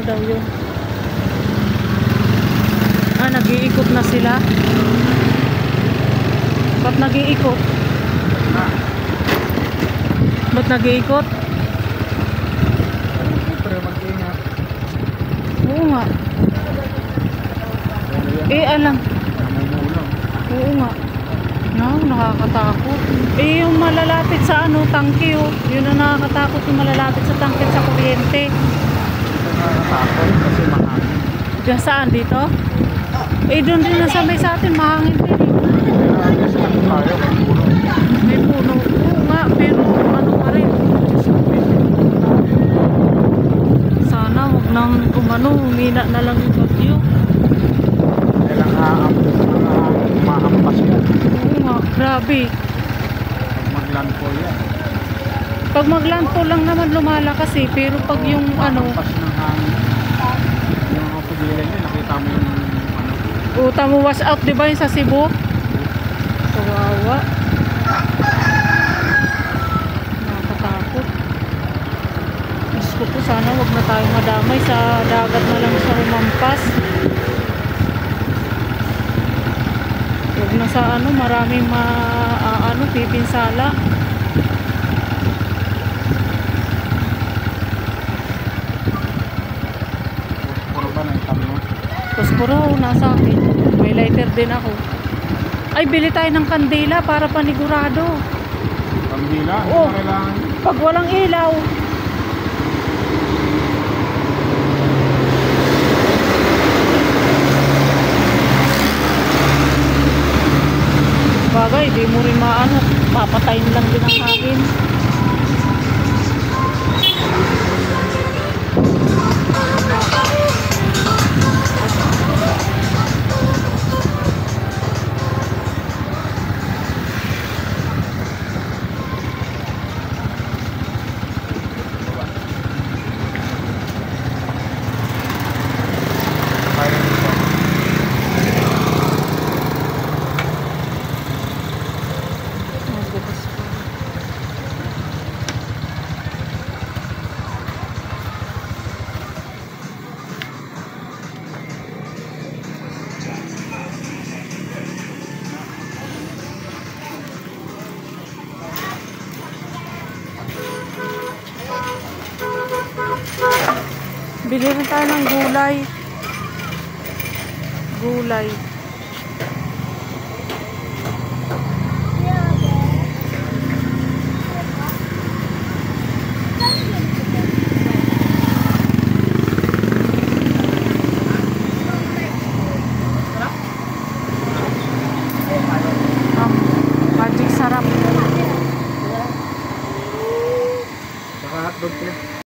daw yun? Nag-iikot na sila. Ba't nag-iikot? Ba't nag-iikot? Pero mag-ingat. Oo nga. Alam. Namumulong. Oo nga. No, nakakatakot. Yung malalapit sa tangke yun ang nakakatakot, yung malalapit sa tangke sa kuryente. Ito nakakatakot kasi mahangin. Diyan saan? Dito? Doon din na sa may sa atin, mahangin din Ayos lang tayo, may puno. May puno. Oo nga, pero pa rin. Sana wag nang humina na lang yung bagyo. Kailang mahampas yan. Oo nga, grabe. Maglandfall yan. Pag maglandfall lang naman lumalakas pero pag yung Mahampas ng hangin. Yung mga pagilan yun, nakita mo yung tamo wash out, diba yung sa Cebu? Kawawa. Nakakatakot. Gusto ko sana wag na tayo madamay, sa dagat na lang sa rumampas. Wag na sa maraming pipinsala. Puro ba na yung mo? Posporo, nasa akin. May lighter din ako. Ay, bili tayo ng kandila para panigurado. Kandila? Oo. Kailangan. Pag walang ilaw. Bagay, di mo rin papatayin lang din ang akin. Bili rin tayo ng gulay.